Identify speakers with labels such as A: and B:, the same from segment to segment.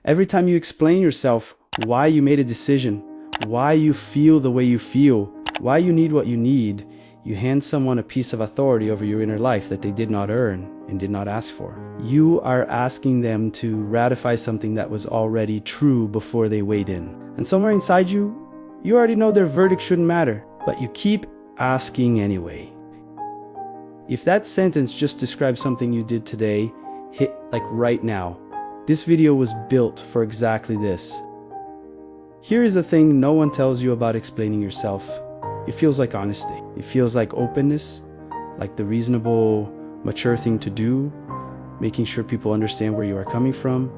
A: Every time you explain yourself, why you made a decision, why you feel the way you feel, why you need what you need, you hand someone a piece of authority over your inner life that they did not earn and did not ask for. You are asking them to ratify something that was already true before they weighed in. And somewhere inside you, you already know their verdict shouldn't matter, but you keep asking anyway. If that sentence just describes something you did today, hit like right now. This video was built for exactly this. Here is the thing no one tells you about explaining yourself. It feels like honesty. It feels like openness, like the reasonable, mature thing to do, making sure people understand where you are coming from,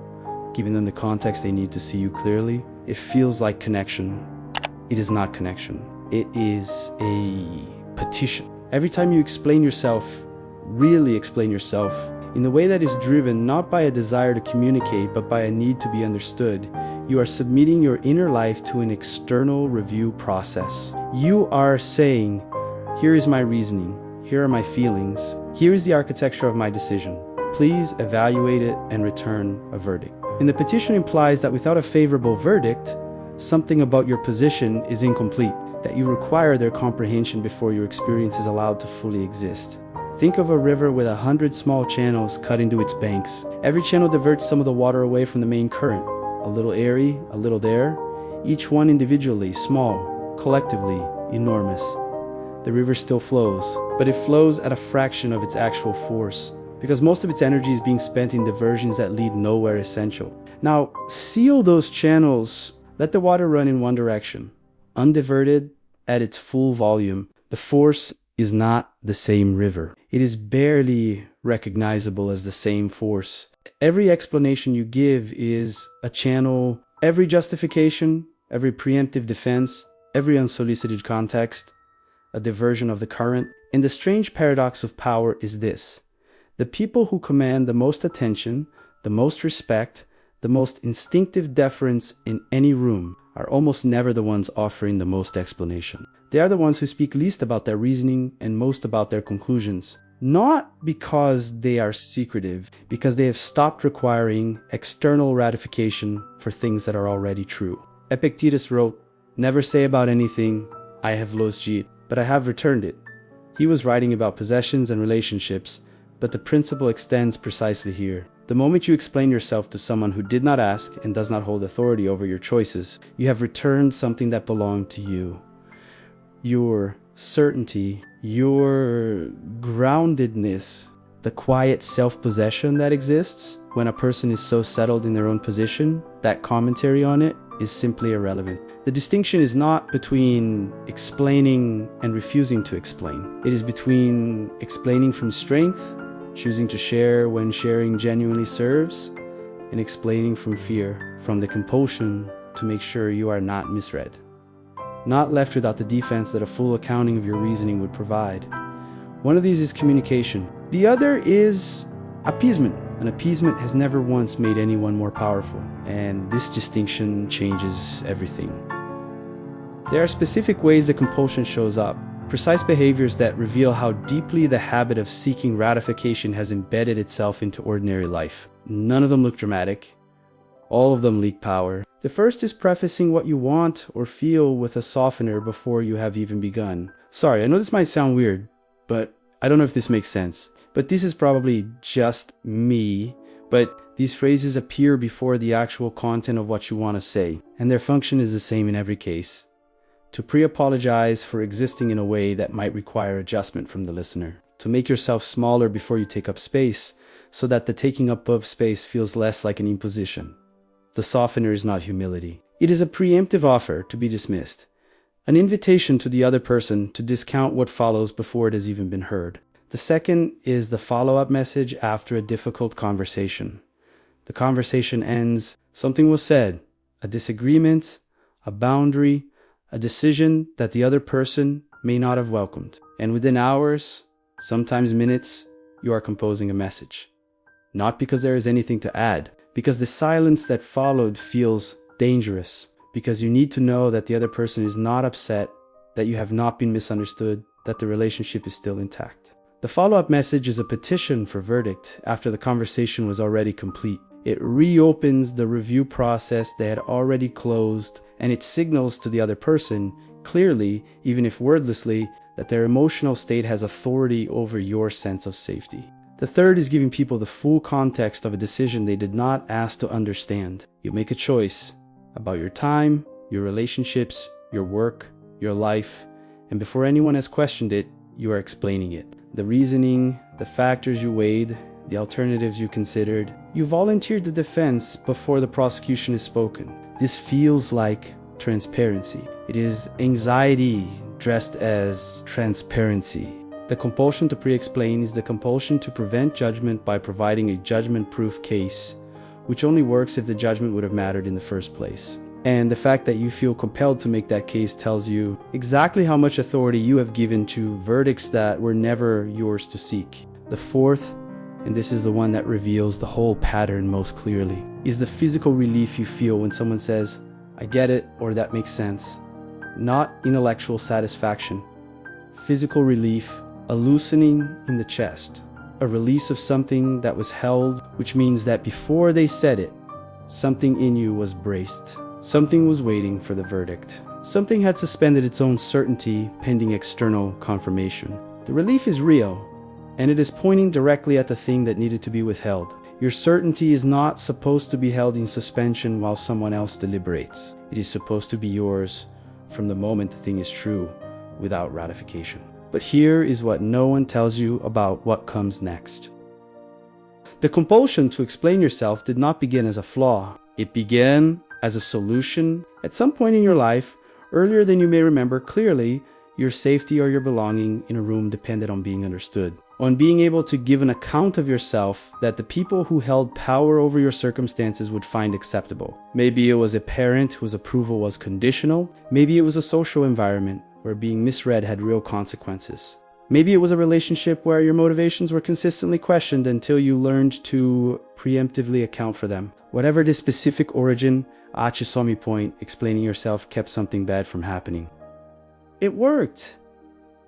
A: giving them the context they need to see you clearly. It feels like connection. It is not connection. It is a petition. Every time you explain yourself, really explain yourself, in the way that is driven not by a desire to communicate, but by a need to be understood, you are submitting your inner life to an external review process. You are saying, here is my reasoning, here are my feelings, here is the architecture of my decision. Please evaluate it and return a verdict. And the petition implies that without a favorable verdict, something about your position is incomplete, that you require their comprehension before your experience is allowed to fully exist. Think of a river with 100 small channels cut into its banks. Every channel diverts some of the water away from the main current. A little airy, a little there, each one individually small, collectively enormous. The river still flows, but it flows at a fraction of its actual force, because most of its energy is being spent in diversions that lead nowhere essential. Now, seal those channels, let the water run in one direction, undiverted at its full volume. The force is not the same river. It is barely recognizable as the same force. Every explanation you give is a channel. Every justification, every preemptive defense, every unsolicited context, a diversion of the current. And the strange paradox of power is this: the people who command the most attention, the most respect, the most instinctive deference in any room are almost never the ones offering the most explanation. They are the ones who speak least about their reasoning and most about their conclusions. Not because they are secretive, because they have stopped requiring external ratification for things that are already true. Epictetus wrote, "Never say about anything, 'I have lost it, but I have returned it.'" He was writing about possessions and relationships, but the principle extends precisely here. The moment you explain yourself to someone who did not ask and does not hold authority over your choices, you have returned something that belonged to you. Your certainty, your groundedness, the quiet self-possession that exists when a person is so settled in their own position, that commentary on it is simply irrelevant. The distinction is not between explaining and refusing to explain. It is between explaining from strength, choosing to share when sharing genuinely serves, and explaining from fear, from the compulsion to make sure you are not misread, not left without the defense that a full accounting of your reasoning would provide. One of these is communication. The other is appeasement. And appeasement has never once made anyone more powerful. And this distinction changes everything. There are specific ways that compulsion shows up, precise behaviors that reveal how deeply the habit of seeking ratification has embedded itself into ordinary life. None of them look dramatic. All of them leak power. The first is prefacing what you want or feel with a softener before you have even begun. Sorry, I know this might sound weird, but I don't know if this makes sense. But this is probably just me, but these phrases appear before the actual content of what you want to say, and their function is the same in every case: to pre-apologize for existing in a way that might require adjustment from the listener, to make yourself smaller before you take up space, so that the taking up of space feels less like an imposition. The softener is not humility. It is a preemptive offer to be dismissed, an invitation to the other person to discount what follows before it has even been heard. The second is the follow-up message after a difficult conversation. The conversation ends, something was said, a disagreement, a boundary, a decision that the other person may not have welcomed. And within hours, sometimes minutes, you are composing a message. Not because there is anything to add, because the silence that followed feels dangerous, because you need to know that the other person is not upset, that you have not been misunderstood, that the relationship is still intact. The follow-up message is a petition for verdict after the conversation was already complete. It reopens the review process that had already closed, and it signals to the other person, clearly, even if wordlessly, that their emotional state has authority over your sense of safety. The third is giving people the full context of a decision they did not ask to understand. You make a choice about your time, your relationships, your work, your life, and before anyone has questioned it, you are explaining it. The reasoning, the factors you weighed, the alternatives you considered. You volunteered the defense before the prosecution is spoken. This feels like transparency. It is anxiety dressed as transparency. The compulsion to pre-explain is the compulsion to prevent judgment by providing a judgment-proof case, which only works if the judgment would have mattered in the first place. And the fact that you feel compelled to make that case tells you exactly how much authority you have given to verdicts that were never yours to seek. The fourth, and this is the one that reveals the whole pattern most clearly, is the physical relief you feel when someone says, "I get it," or "that makes sense." Not intellectual satisfaction. Physical relief, a loosening in the chest, a release of something that was held, which means that before they said it, something in you was braced. Something was waiting for the verdict. Something had suspended its own certainty pending external confirmation. The relief is real, and it is pointing directly at the thing that needed to be withheld. Your certainty is not supposed to be held in suspension while someone else deliberates. It is supposed to be yours from the moment the thing is true, without ratification. But here is what no one tells you about what comes next. The compulsion to explain yourself did not begin as a flaw. It began as a solution. At some point in your life, earlier than you may remember clearly, your safety or your belonging in a room depended on being understood, on being able to give an account of yourself that the people who held power over your circumstances would find acceptable. Maybe it was a parent whose approval was conditional. Maybe it was a social environment where being misread had real consequences. Maybe it was a relationship where your motivations were consistently questioned until you learned to preemptively account for them. Whatever the specific origin, Achisomi point, explaining yourself kept something bad from happening. It worked.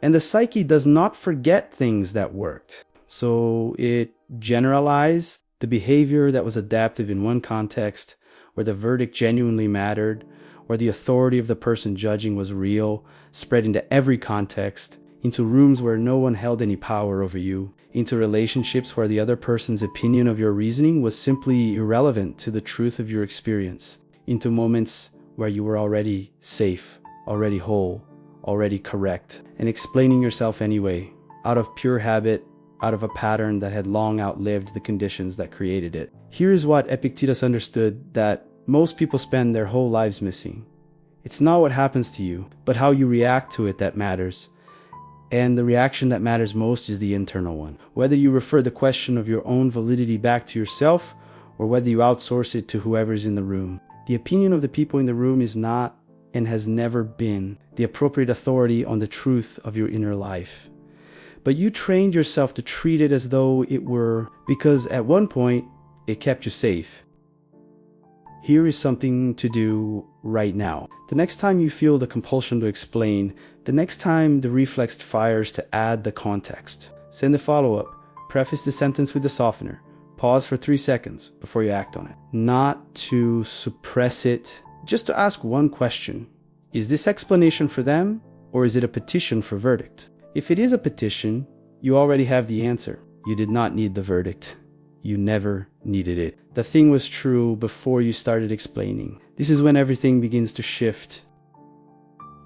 A: And the psyche does not forget things that worked. So it generalized the behavior that was adaptive in one context, where the verdict genuinely mattered, where the authority of the person judging was real, spread into every context, into rooms where no one held any power over you, into relationships where the other person's opinion of your reasoning was simply irrelevant to the truth of your experience, into moments where you were already safe, already whole, already correct, and explaining yourself anyway, out of pure habit, out of a pattern that had long outlived the conditions that created it. Here is what Epictetus understood that most people spend their whole lives missing. It's not what happens to you, but how you react to it that matters. And the reaction that matters most is the internal one. Whether you refer the question of your own validity back to yourself, or whether you outsource it to whoever's in the room. The opinion of the people in the room is not, and has never been, the appropriate authority on the truth of your inner life. But you trained yourself to treat it as though it were, because at one point, it kept you safe. Here is something to do right now. The next time you feel the compulsion to explain, the next time the reflex fires to add the context, send a follow-up, preface the sentence with the softener, pause for 3 seconds before you act on it. Not to suppress it, just to ask one question. Is this explanation for them, or is it a petition for verdict? If it is a petition, you already have the answer. You did not need the verdict. You never needed it. The thing was true before you started explaining. This is when everything begins to shift.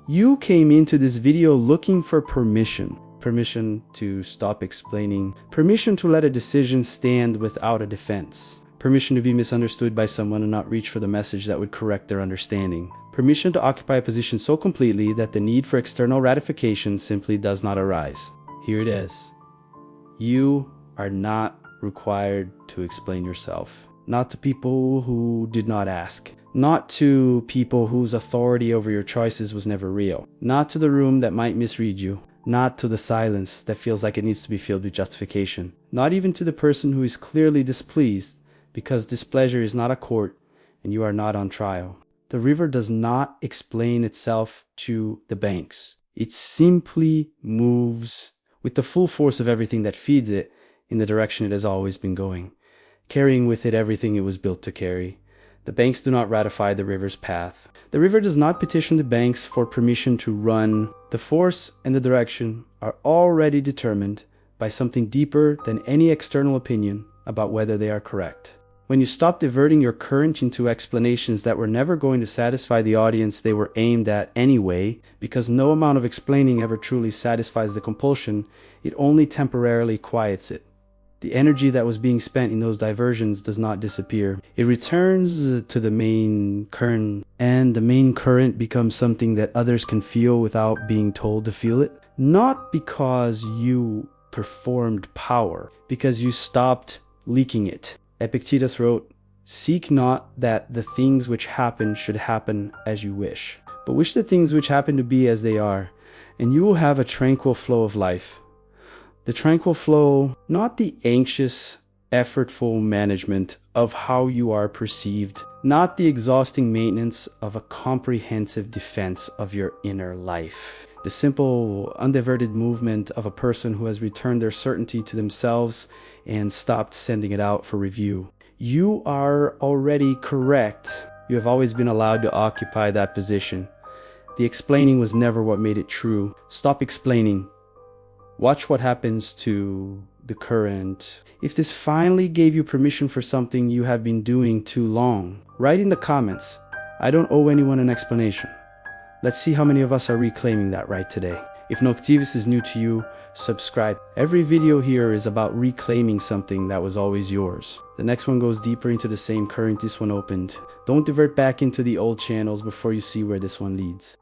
A: You came into this video looking for permission. Permission to stop explaining. Permission to let a decision stand without a defense. Permission to be misunderstood by someone and not reach for the message that would correct their understanding. Permission to occupy a position so completely that the need for external ratification simply does not arise. Here it is. You are not required to explain yourself. Not to people who did not ask. Not to people whose authority over your choices was never real. Not to the room that might misread you. Not to the silence that feels like it needs to be filled with justification. Not even to the person who is clearly displeased, because displeasure is not a court and you are not on trial. The river does not explain itself to the banks. It simply moves with the full force of everything that feeds it in the direction it has always been going. carrying with it everything it was built to carry. The banks do not ratify the river's path. The river does not petition the banks for permission to run. The force and the direction are already determined by something deeper than any external opinion about whether they are correct. When you stop diverting your current into explanations that were never going to satisfy the audience they were aimed at anyway, because no amount of explaining ever truly satisfies the compulsion, it only temporarily quiets it. The energy that was being spent in those diversions does not disappear. It returns to the main current, and the main current becomes something that others can feel without being told to feel it. Not because you performed power, because you stopped leaking it. Epictetus wrote, "Seek not that the things which happen should happen as you wish, but wish the things which happen to be as they are, and you will have a tranquil flow of life." The tranquil flow, not the anxious, effortful management of how you are perceived, not the exhausting maintenance of a comprehensive defense of your inner life. The simple, undiverted movement of a person who has returned their certainty to themselves and stopped sending it out for review. You are already correct. You have always been allowed to occupy that position. The explaining was never what made it true. Stop explaining. Watch what happens to the current. If this finally gave you permission for something you have been doing too long, write in the comments, "I don't owe anyone an explanation." Let's see how many of us are reclaiming that right today. If Noctivus is new to you, subscribe. Every video here is about reclaiming something that was always yours. The next one goes deeper into the same current this one opened. Don't divert back into the old channels before you see where this one leads.